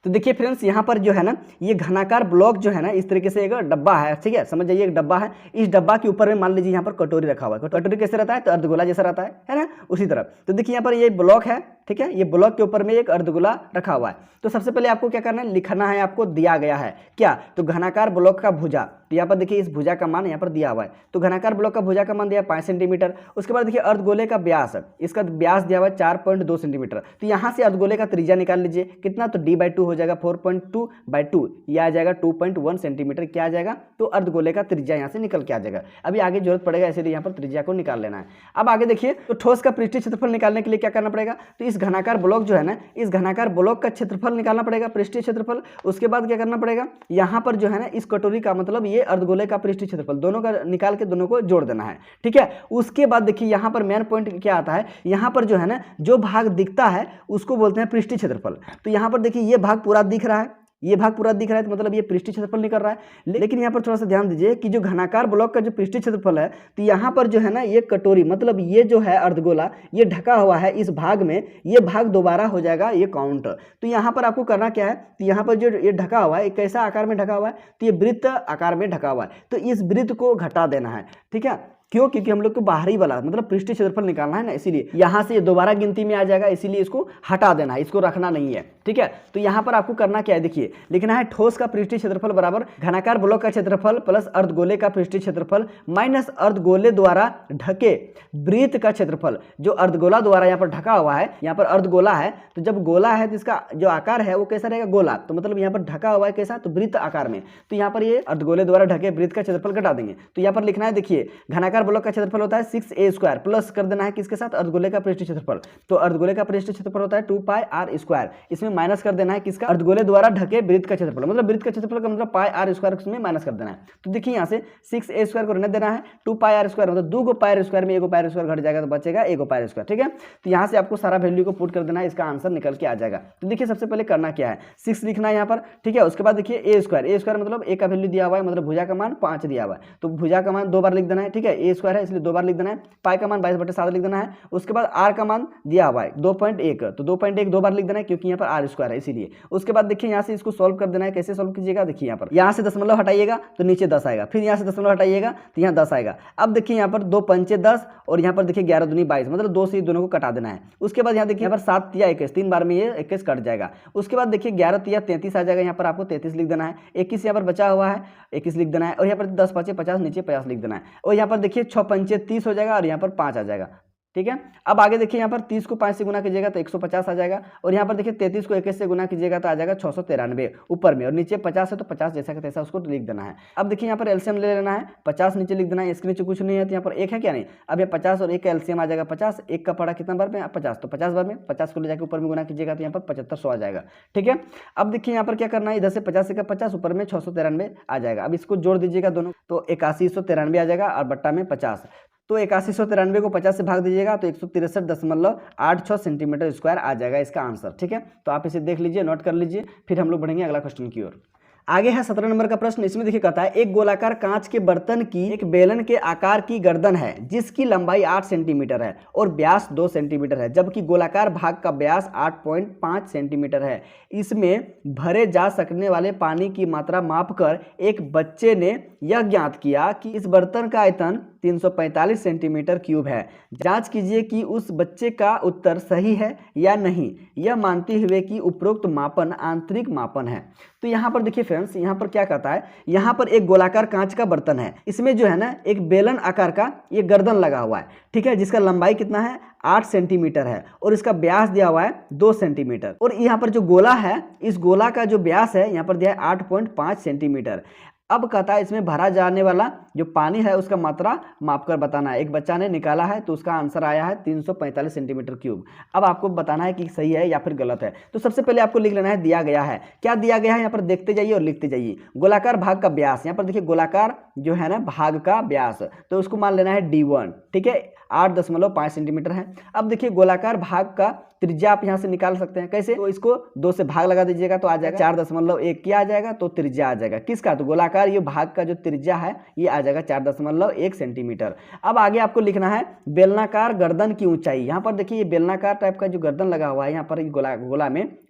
तो देखिए फ्रेंड्स यहाँ पर जो है ना, ये घनाकार ब्लॉक जो है ना, इस तरीके से एक डब्बा है, ठीक है, समझ जाइए एक डब्बा है। इस डब्बा के ऊपर में मान लीजिए यहाँ पर कटोरी रखा हुआ है। कटोरी कैसे रहता है, तो अर्धगोला जैसा रहता है ना, उसी तरह। तो देखिए यहाँ पर ये ब्लॉक है, ठीक है, ये ब्लॉक के ऊपर में एक अर्धगोला रखा हुआ है। तो सबसे पहले आपको क्या करना है, लिखना है, आपको दिया गया है क्या, तो घनाकार ब्लॉक का भुजा, तो यहाँ पर देखिए इस भुजा का मान यहाँ पर दिया हुआ है। तो घनाकार ब्लॉक का भुजा का मान दिया 5 सेंटीमीटर। उसके बाद देखिए अर्धगोले का व्यास, इसका व्यास दिया हुआ है 4.2 सेंटीमीटर। तो यहाँ से अर्धगोले का त्रिज्या निकाल लीजिए, कितना, तो d/2 हो जाएगा 4.2/2, यह आ जाएगा 2.1 सेंटीमीटर, क्या आ जाएगा, तो अर्धगोले का त्रिज्या यहाँ से निकल के आ जाएगा। अभी आगे जरूरत पड़ेगा, इसलिए यहाँ पर त्रिज्या को निकाल लेना है। अब आगे देखिए, तो ठोस का पृष्ठीय क्षेत्रफल निकालने के लिए क्या करना पड़ेगा, तो इस घनाकार ब्लॉक जो है ना, इस घनाकार ब्लॉक का क्षेत्रफल निकालना पड़ेगा, पृष्ठीय क्षेत्रफल। उसके बाद क्या करना पड़ेगा, यहाँ पर जो है ना, इस कटोरी का मतलब ये अर्धगोले का पृष्ठीय क्षेत्रफल, दोनों का निकाल के दोनों को जोड़ देना है, ठीक है। उसके बाद देखिए यहाँ पर मेन पॉइंट क्या आता है, यहाँ पर जो है ना, जो भाग दिखता है उसको बोलते हैं पृष्ठीय क्षेत्रफल। तो यहाँ पर देखिए ये भाग पूरा दिख रहा है, ये भाग पूरा दिख रहा है, तो मतलब ये पृष्ठीय क्षेत्रफल निकल रहा है। लेकिन यहाँ पर थोड़ा सा ध्यान दीजिए कि जो घनाकार ब्लॉक का जो पृष्ठीय क्षेत्रफल है, तो यहाँ पर जो है ना, ये कटोरी मतलब ये जो है अर्धगोला, ये ढका हुआ है इस भाग में, ये भाग दोबारा हो जाएगा ये काउंट। तो यहाँ पर आपको करना क्या है, तो यहाँ पर जो ये ढका हुआ है, कैसा आकार में ढका हुआ है, तो ये वृत्त आकार में ढका हुआ है। तो इस वृत्त को घटा देना है, ठीक है, क्यों, क्योंकि हम लोग को बाहरी वाला मतलब पृष्ठीय क्षेत्रफल निकालना है ना, इसीलिए यहाँ से दोबारा गिनती में आ जाएगा, इसीलिए इसको हटा देना है, इसको रखना नहीं है, ठीक है। तो यहाँ पर आपको करना क्या है, देखिए लिखना है ठोस का पृष्ठीय क्षेत्रफल बराबर घनाकार ब्लॉक का क्षेत्रफल प्लस अर्धगोले का पृष्ठीय क्षेत्रफल माइनस अर्धगोले द्वारा ढके वृत्त का क्षेत्रफल। जो अर्धगोला द्वारा यहाँ पर ढका हुआ है, यहाँ पर अर्धगोला है, तो जब गोला है तो इसका जो आकार है वो कैसा रहेगा, गोला, तो मतलब यहाँ पर ढका हुआ है कैसा, तो वृत्त आकार में। तो यहाँ पर ये अर्धगोले द्वारा ढके वृत्त का क्षेत्रफल घटा देंगे। तो यहाँ पर लिखना है, देखिए घनाकार ब्लॉक का क्षेत्रफल होता है 6a² प्लस कर देना है किसके साथ, अर्धगोले का पृष्ठीय क्षेत्रफल। तो अर्धगोले का पृष्ठीय क्षेत्रफल होता है 2πr², इसमें माइनस कर देना है किसका, अर्धगोले द्वारा ढके वृत्त का क्षेत्रफल, मतलब वृत्त का क्षेत्रफल का मतलब πr² इसमें माइनस कर देना है। तो देखिए यहाँ से 6a² को रहने देना है, 2πr² मतलब 2 πr² में 1 πr² घट जाएगा तो बचेगा 1 πr², ठीक है। तो यहाँ से आपको सारा वैल्यू को पुट कर देना है, इसका आंसर निकल के आ जाएगा। तो देखिए सबसे पहले करना क्या है, 6 लिखना है यहाँ पर, ठीक है। उसके बाद देखिए a² मतलब a का वैल्यू दिया हुआ है, मतलब भुजा का मान 5 दिया हुआ है, तो भुजा का मान 2 बार लिख देना है, ठीक है। ए स्क्वायर है इसलिए 2 बार लिख देना है, पाई का मान 22/7 लिख देना है। उसके बाद आर का मान दिया हुआ है 2.1, तो 2.1 2 बार लिख देना है क्योंकि यहाँ पर आर स्क्वायर है इसीलिए। उसके बाद देखिए यहाँ से इसको सॉल्व कर देना है। कैसे सॉल्व कीजिएगा, देखिए यहाँ से दशमलव हटाइएगा तो नीचे 10 आएगा, फिर यहाँ से दशमलव हटाइएगा तो यहाँ 10 आएगा। अब देखिए यहाँ पर 2 पंचे 10 और यहाँ पर देखिए 11 दूनी 22, मतलब 2 से दोनों को कटा देना है। उसके बाद यहाँ देखिए यहाँ पर 7 तिया 21, 3 बार में ये 21 कट जाएगा। उसके बाद देखिए 11 तिया 33 आ जाएगा, यहाँ पर आपको 33 लिख देना है। 21 यहाँ पर बचा हुआ है 21 लिख देना है, और यहाँ पर 10 5 50 नीचे 50 लिख देना है। और यहाँ पर देखिए 6 पंचे 30 हो जाएगा और यहाँ पर 5 आ जाएगा, ठीक है। अब आगे देखिए यहाँ पर 30 को 5 से गुना कीजिएगा तो 150 आ जाएगा, और यहाँ पर देखिए 33 को 21 से गुना कीजिएगा तो आ जाएगा 693 ऊपर में, और नीचे 50 है तो 50 जैसा का तैसा उसको लिख देना है। अब देखिए यहाँ पर एलसीएम ले लेना है, 50 नीचे लिख देना है, इसके नीचे कुछ नहीं है तो यहाँ पर 1 है क्या नहीं। अब ये 50 और 1 का एलसीएम आ जाएगा 50, 1 का पड़ा कितना बार में 50, तो 50 बार में 50 को ले जाकर ऊपर में गुना कीजिएगा तो यहाँ पर 7500 आ जाएगा, ठीक है। अब देखिए यहाँ पर क्या करना है, इधर से 50 का 50 ऊपर में 693 आ जाएगा। अब इसको जोड़ दीजिएगा दोनों, तो 8193 आ जाएगा और बट्टा में 50, तो 8193 को 50 से भाग दीजिएगा तो 163.86 सेंटीमीटर स्क्वायर आ जाएगा इसका आंसर, ठीक है। तो आप इसे देख लीजिए, नोट कर लीजिए, फिर हम लोग बढ़ेंगे अगला क्वेश्चन की ओर। आगे है 17 नंबर का प्रश्न। इसमें देखिए कहता है एक गोलाकार कांच के बर्तन की एक बेलन के आकार की गर्दन है जिसकी लंबाई 8 सेंटीमीटर है और व्यास 2 सेंटीमीटर है, जबकि गोलाकार भाग का व्यास 8.5 सेंटीमीटर है। इसमें भरे जा सकने वाले पानी की मात्रा मापकर एक बच्चे ने यह ज्ञात किया कि इस बर्तन का आयतन 345 सेंटीमीटर क्यूब है। जांच कीजिए कि उस बच्चे का उत्तर सही है या नहीं, यह मानते हुए कि उपरोक्त मापन आंतरिक मापन है। तो यहाँ पर देखिए फ्रेंड्स, यहाँ पर क्या कहता है, यहाँ पर एक गोलाकार कांच का बर्तन है, इसमें जो है ना एक बेलन आकार का ये गर्दन लगा हुआ है, ठीक है, जिसका लंबाई कितना है 8 सेंटीमीटर है और इसका व्यास दिया हुआ है 2 सेंटीमीटर, और यहाँ पर जो गोला है इस गोला का जो व्यास है यहाँ पर दिया है 8.5 सेंटीमीटर। अब कहता है इसमें भरा जाने वाला जो पानी है उसका मात्रा मापकर बताना है। एक बच्चा ने निकाला है तो उसका आंसर आया है 345 सेंटीमीटर क्यूब। अब आपको बताना है कि सही है या फिर गलत है। तो सबसे पहले आपको लिख लेना है दिया गया है, क्या दिया गया है यहाँ पर देखते जाइए और लिखते जाइए। गोलाकार भाग का व्यास, यहाँ पर देखिए गोलाकार जो है ना भाग का व्यास, तो उसको मान लेना है D1, ठीक है, 8.5 सेंटीमीटर है। अब देखिए गोलाकार भाग का त्रिज्या आप यहाँ से निकाल सकते हैं, कैसे, तो इसको 2 से भाग लगा दीजिएगा तो आ जाएगा 4.1 क्या आ जाएगा, तो त्रिज्या आ जाएगा किसका, तो गोलाकार ये भाग का जो त्रिज्या है ये आ जाएगा 4.1 सेंटीमीटर। अब आगे आपको लिखना है बेलनाकार गर्दन की ऊंचाई। यहाँ पर देखिए ये बेलनाकार टाइप का जो गर्दन लगा हुआ है यहाँ पर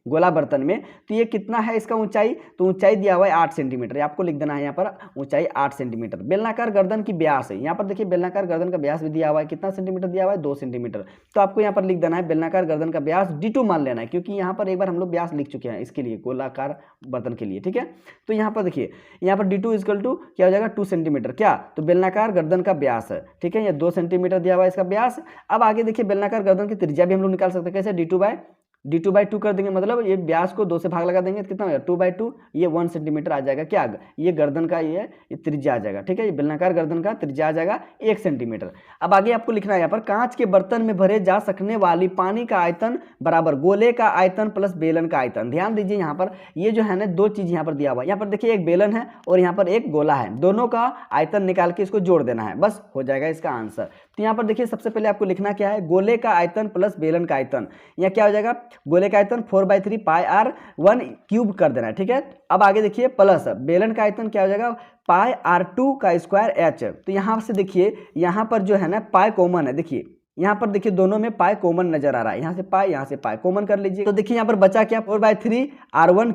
गोला बर्तन में, तो ये कितना है इसका ऊंचाई, तो ऊंचाई दिया हुआ है 8 सेंटीमीटर, आपको लिख देना है यहाँ पर ऊंचाई 8 सेंटीमीटर। बेलनाकार गर्दन की व्यास है, यहाँ पर देखिए बेलनाकार गर्दन का व्यास भी दिया हुआ है, कितना सेंटीमीटर दिया हुआ है 2 सेंटीमीटर, तो आपको यहाँ पर लिख देना है बेलनाकार गर्दन का व्यास D2 मान लेना है, क्योंकि यहाँ पर एक बार हम लोग व्यास लिख चुके हैं इसके लिए गोलाकार बर्तन के लिए, ठीक है। तो यहाँ पर देखिए यहाँ पर D2 इक्वल टू क्या हो जाएगा 2 सेंटीमीटर, क्या, तो बेलनाकार गर्दन का व्यास है, ठीक है, ये 2 सेंटीमीटर दिया हुआ है इसका व्यास। अब आगे देखिए बेलनाकार गर्दन की त्रिज्या भी हम लोग निकाल सकते हैं, कैसे, D2/2 कर देंगे, मतलब ये व्यास को 2 से भाग लगा देंगे तो कितना हो जाएगा 2/2, ये 1 सेंटीमीटर आ जाएगा, क्या, ये गर्दन का ये त्रिज्या आ जाएगा, ठीक है, ये बेलनाकार गर्दन का त्रिज्या आ जाएगा 1 सेंटीमीटर। अब आगे आपको लिखना है यहाँ पर कांच के बर्तन में भरे जा सकने वाली पानी का आयतन बराबर गोले का आयतन प्लस बेलन का आयतन। ध्यान दीजिए यहाँ पर ये जो है ना 2 चीज यहाँ पर दिया हुआ है, यहाँ पर देखिए एक बेलन है और यहाँ पर एक गोला है, दोनों का आयतन निकाल के इसको जोड़ देना है, बस हो जाएगा इसका आंसर। तो यहाँ पर देखिए सबसे पहले आपको लिखना क्या है, गोले का आयतन प्लस बेलन का आयतन, यहाँ क्या हो जाएगा, गोले का आयतन 4/3 πr1 क्यूब कर देना है, ठीक है। अब आगे देखिए प्लस बेलन का आयतन क्या हो जाएगा πr2 का स्क्वायर h। तो यहाँ से देखिए यहाँ पर जो है ना पाई कॉमन है, देखिए यहाँ पर देखिए दोनों में पाई कॉमन नजर आ रहा है, यहाँ से पाई कॉमन कर लीजिए, तो देखिए यहाँ पर बचा क्या 4/3 r1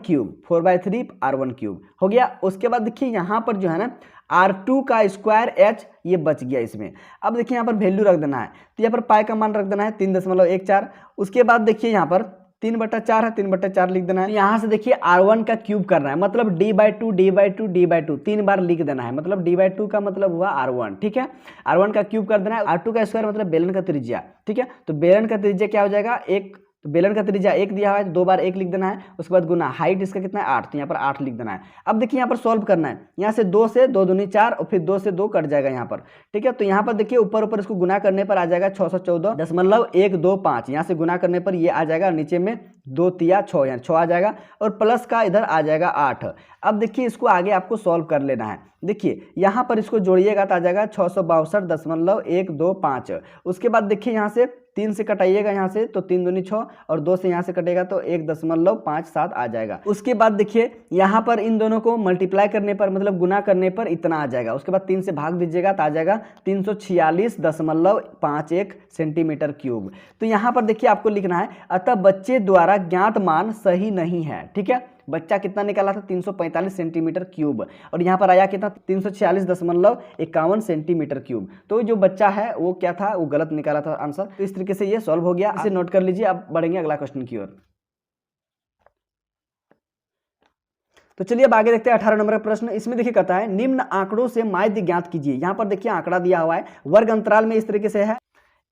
क्यूब हो गया। उसके बाद देखिए यहाँ पर जो है ना R2 का स्क्वायर h ये बच गया इसमें। अब देखिए यहाँ पर वैल्यू रख देना है, तो यहाँ पर पाई का मान रख देना है 3.14। उसके बाद देखिए यहाँ पर 3/4 है, 3/4 लिख देना है। यहाँ से देखिए R1 का क्यूब करना है, मतलब D/2 3 बार लिख देना है, मतलब D/2 का मतलब हुआ R1, ठीक है, R1 का क्यूब कर देना है। R2 का स्क्वायर मतलब बेलन का त्रिज्या, ठीक है, तो बेलन का त्रिज्या क्या हो जाएगा 1, तो बेलन का त्रिज्या 1 दिया हुआ है, 2 बार 1 लिख देना है। उसके बाद गुना हाइट इसका कितना है 8, तो यहाँ पर 8 लिख देना है। अब देखिए यहाँ पर सॉल्व करना है, यहाँ से 2 से 2 दूनी 4 और फिर 2 से 2 कट जाएगा यहाँ पर, ठीक है। तो यहाँ पर देखिए ऊपर इसको गुना करने पर आ जाएगा 614.125, यहाँ से गुना करने पर ये आ जाएगा, नीचे में 2 तिया 6, यहाँ 6 आ जाएगा और प्लस का इधर आ जाएगा 8। अब देखिए इसको आगे आपको सॉल्व कर लेना है, देखिए यहाँ पर इसको जोड़िएगा तो आ जाएगा 662.125। उसके बाद देखिए यहाँ से 3 से कटाइएगा यहाँ से तो 3 दूनी 6 और 2 से यहाँ से कटेगा तो 1.57 आ जाएगा। उसके बाद देखिए यहाँ पर इन दोनों को मल्टीप्लाई करने पर मतलब गुना करने पर इतना आ जाएगा। उसके बाद 3 से भाग दीजिएगा तो आ जाएगा 346.51 सेंटीमीटर क्यूब। तो यहाँ पर देखिए आपको लिखना है अतः बच्चे द्वारा ज्ञात मान सही नहीं है। ठीक है, बच्चा कितना निकाला था 345 सेंटीमीटर क्यूब और यहाँ पर आया कितना 346.51 सेंटीमीटर क्यूब। तो जो बच्चा है वो क्या था, वो गलत निकाला था आंसर। तो इस तरीके से ये सॉल्व हो गया, इसे नोट कर लीजिए। अब बढ़ेंगे अगला क्वेश्चन की ओर। तो चलिए अब आगे देखते हैं 18 नंबर का प्रश्न। इसमें देखिए कहता है निम्न आंकड़ों से माध्य ज्ञात कीजिए। यहाँ पर देखिए आंकड़ा दिया हुआ है, वर्ग अंतराल में इस तरीके से है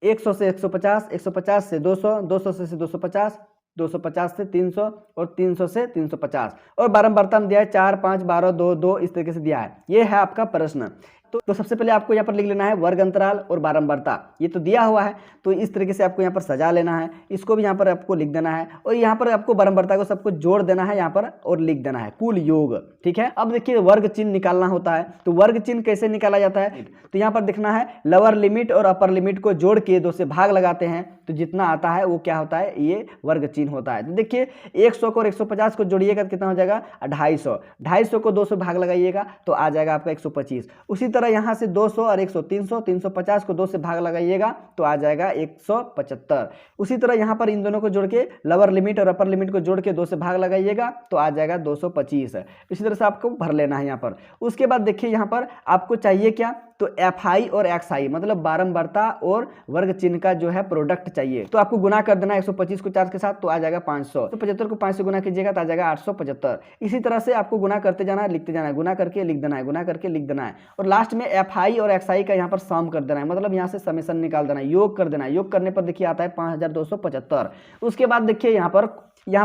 100 से 150, 150 से 200, 200 से 250, 250 से 300 और 300 से 350 और बारंबारता में दिया है 4, 5, 12, 2, 2 इस तरीके से दिया है। ये है आपका प्रश्न। तो सबसे पहले आपको यहाँ पर लिख लेना है वर्ग अंतराल और बारंबारता, ये तो दिया हुआ है। तो इस तरीके से आपको यहाँ पर सजा लेना है, इसको भी यहाँ पर आपको लिख देना है और यहाँ पर आपको बारंबारता को सबको जोड़ देना है यहाँ पर और लिख देना है कुल योग। ठीक है, अब देखिए वर्ग चिन्ह निकालना होता है। तो वर्ग चिन्ह कैसे निकाला जाता है, तो यहाँ पर देखना है लोअर लिमिट और अपर लिमिट को जोड़ के 2 से भाग लगाते हैं तो जितना आता है वो क्या होता है, ये वर्ग चिन्ह होता है। तो देखिए 100 को और 150 को जोड़िएगा तो कितना हो जाएगा 250, 250 को 2 से भाग लगाइएगा तो आ जाएगा आपका 125। उसी तरह यहाँ से 200 और 100, 300, 350 को 2 से भाग लगाइएगा तो आ जाएगा 175। उसी तरह यहाँ पर इन दोनों को जोड़ के लोअर लिमिट और अपर लिमिट को जोड़ के 2 से भाग लगाइएगा तो आ जाएगा 225। इसी तरह से आपको भर लेना है यहाँ पर। उसके बाद देखिए यहाँ पर आपको चाहिए क्या, तो FI और XI मतलब बारंबारता और वर्ग चिन्ह का जो है प्रोडक्ट चाहिए। तो आपको गुना कर देना 125 को 4 के साथ तो आ जाएगा 500, तो 75 को 5 से गुना कीजिएगा तो आ जाएगा 875। इसी तरह से आपको गुना करते जाना है, लिखते जाना है, गुना करके लिख देना है, गुना करके लिख देना है और लास्ट में FI और XI का यहाँ पर सम कर देना है, मतलब यहाँ से समेशन निकाल देना है, योग कर देना है। योग करने पर देखिए आता है 5275। उसके बाद देखिए यहाँ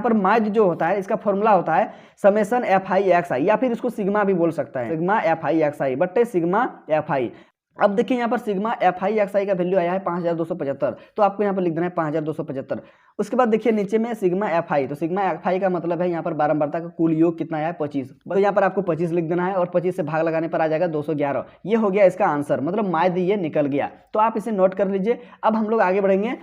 पर माध्य जो होता है इसका फॉर्मूला होता है समेशन FI XI या फिर इसको सिग्मा भी बोल सकता है, सिग्मा FI XI बट्टे सिग्मा FI। अब देखिए यहाँ पर सिग्मा FI XI का वैल्यू आया है 5275, तो आपको यहाँ पर लिख देना है 5275। उसके बाद देखिए नीचे में सिग्मा FI, तो सिग्मा FI का मतलब है यहाँ पर बारंबारता का कुल योग कितना आया है 25, तो यहाँ पर आपको 25 लिख देना है और 25 से भाग लगाने पर आ जाएगा 211। ये हो गया इसका आंसर, मतलब माध्य ये निकल गया। तो आप इसे नोट कर लीजिए। अब हम लोग आगे बढ़ेंगे।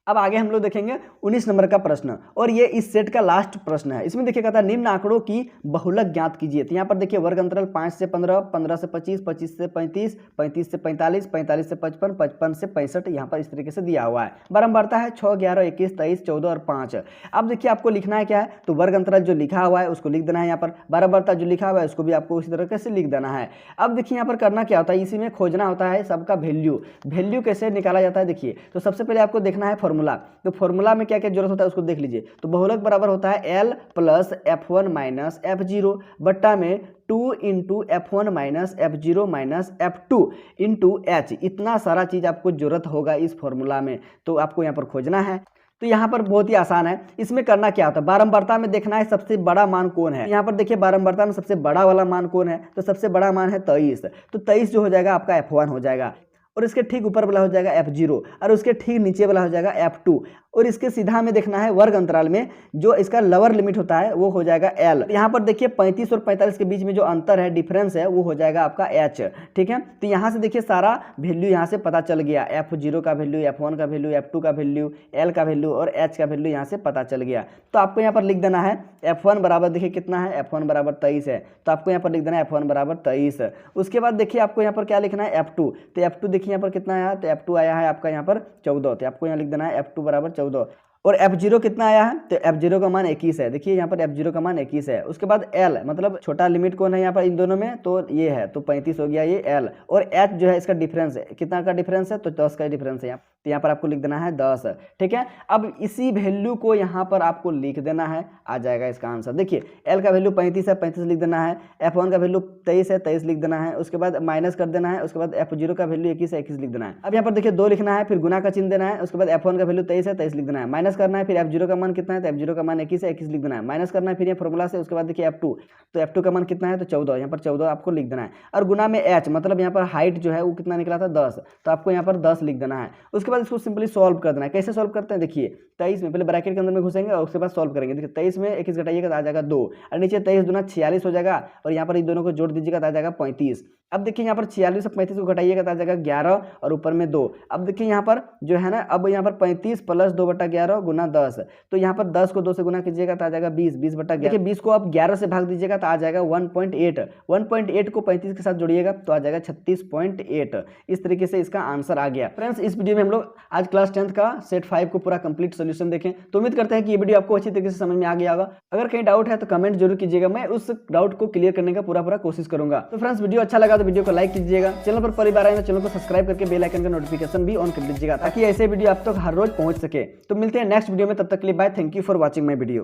अब आगे हम लोग देखेंगे 19 नंबर का प्रश्न और ये इस सेट का लास्ट प्रश्न है। इसमें देखिए कहता है निम्न आंकड़ों की बहुलक ज्ञात कीजिए। तो यहाँ पर देखिए वर्ग अंतराल 5 से 15, 15 से 25, 25 से 35, 35 से 45, 45 से 55, 55 से 65 यहाँ पर इस तरीके से दिया हुआ है। बारंबारता है 6, 11, 21, 23, 14 और 5। अब देखिए आपको लिखना है क्या है, तो वर्ग अंतराल जो लिखा हुआ है उसको लिख देना है यहाँ पर, बारंबारता जो लिखा हुआ है उसको भी आपको उसी तरीके से लिख देना है। अब देखिए यहाँ पर करना क्या होता है, इसी में खोजना होता है सबका वैल्यू। वैल्यू कैसे निकाला जाता है देखिए, तो सबसे पहले आपको देखना है फॉर्मूला। तो फॉर्मूला में क्या क्या जरूरत होता है उसको देख लीजिए। तो बहुलक बराबर होता है L plus F1 minus F0 बट्टा में 2 into F1 minus F0 minus F2 into H। इतना सारा चीज आपको जरूरत होगा इस फॉर्मूला में, तो आपको यहाँ पर खोजना है। तो यहाँ पर बहुत ही आसान है। इसमें करना क्या होता है, बारंबारता में देखना है सबसे बड़ा मान कौन है। यहाँ पर देखिए बारंबारता में सबसे बड़ा वाला मान कौन है, तो सबसे बड़ा मान है 23। तो 23 जो हो जाएगा आपका F1 हो जाएगा और इसके ठीक ऊपर वाला हो जाएगा F0 और उसके ठीक नीचे वाला हो जाएगा F2 और इसके सीधा में देखना है वर्ग अंतराल में जो इसका लोअर लिमिट होता है वो हो जाएगा L। यहाँ पर देखिए 35 और 45 के बीच में जो अंतर है, डिफरेंस है, वो हो जाएगा आपका H। ठीक है, तो यहाँ से देखिए सारा वैल्यू यहाँ से पता चल गया, F0 का वैल्यू, F1 का वैल्यू, F2 का वैल्यू, L का वैल्यू और H का वैल्यू यहाँ से पता चल गया। तो आपको यहाँ पर लिख देना है F1 बराबर, देखिए कितना है, F1 बराबर 23 है, तो आपको यहाँ पर लिख देना है F1 बराबर 23। उसके बाद देखिए आपको यहाँ पर क्या लिखना है F2, तो F2 देखिए यहाँ पर कितना आया, तो F2 आया है आपका यहाँ पर 14, तो आपको यहाँ लिख देना है F2 बराबर 14। और F0 कितना आया है, तो F0 का मान 21 है, देखिए यहाँ पर F0 का मान 21 है। उसके बाद L मतलब छोटा लिमिट कौन है यहाँ पर इन दोनों में, तो ये है, तो 35 हो गया ये L। और H जो है इसका डिफरेंस है, कितना का डिफरेंस है, तो 10 का डिफरेंस है यहाँ, तो यहाँ पर आपको लिख देना है 10। ठीक है, अब इसी वैल्यू को यहाँ पर आपको लिख देना है, आ जाएगा इसका आंसर। देखिए L का वैल्यू 35 है, 35 लिख देना है, F1 का वैल्यू 23 है, 23 लिख देना है, उसके बाद माइनस कर देना है, उसके बाद F0 का वैल्यू 21 है, 21 लिख देना है। अब यहाँ पर देखिए 2 लिखना है, फिर गुना का चिन्ह देना है, उसके बाद F1 का वैल्यू 23 है, 23 लिख देना है, माइनस करना है, फिर F0 का मान कितना है, तो F0 का मान 21 है, 21 लिख देना है, माइनस करना है फिर ये फॉर्मूला से। उसके बाद देखिए F2, तो F2 का मान कितना है, तो 14, यहाँ पर 14 आपको लिख देना है। और गुना में H मतलब यहाँ पर हाइट जो है वो कितना निकला था 10, तो आपको यहाँ पर 10 लिख देना है। उसके बाद इसको सिंपली सॉल्व कर देना है। कैसे सॉल्व करते हैं देखिए, 23 में पहले ब्रैकेट के अंदर में घुसेंगे और उसके बाद सॉल्व करेंगे। देखिए 23 में 21 घटाइएगा तो आ जाएगा 2 और नीचे 23 दूना 46 हो जाएगा और यहाँ पर इन दोनों को जोड़ दीजिएगा तो आ जाएगा 35। अब देखिए यहाँ पर 46 और 35 को घटाइएगा तो आ जाएगा 11 और ऊपर में 2। अब देखिए यहाँ पर जो है ना, अब यहाँ पर 35 प्लस 2/11 गुना 10, तो यहाँ पर 10 को 2 से गुना कीजिएगा तो आ जाएगा 20, 20/11। देखिए 20 को आप 11 से भाग दीजिएगा तो आ जाएगा 1.8, 1.8 को 35 के साथ जोड़िएगा तो आ जाएगा 36.8। इस तरीके से इसका आंसर आ गया। फ्रेंड्स, इस वीडियो में हम लोग आज क्लास 10th का सेट 5 को पूरा कंप्लीट सोल्यूशन देखें। तो उम्मीद करते हैं कि ये वीडियो आपको अच्छी तरीके से समझ में आ गया होगा। अगर कहीं डाउट है तो कमेंट जरूर कीजिएगा, मैं उस डाउट को क्लियर करने का पूरा कोशिश करूंगा। तो फ्रेंड्स, वीडियो अच्छा लगा तो वीडियो को लाइक कीजिएगा, चैनल पर पहली बार आए तो चैनल को सब्सक्राइब करके बेल आइकन का नोटिफिकेशन भी ऑन कर लीजिएगा ताकि ऐसे वीडियो आप तक हर रोज पहुंच सके। तो मिलते हैं नेक्स्ट वीडियो में, तब तक के लिए bye. Thank you for watching my video.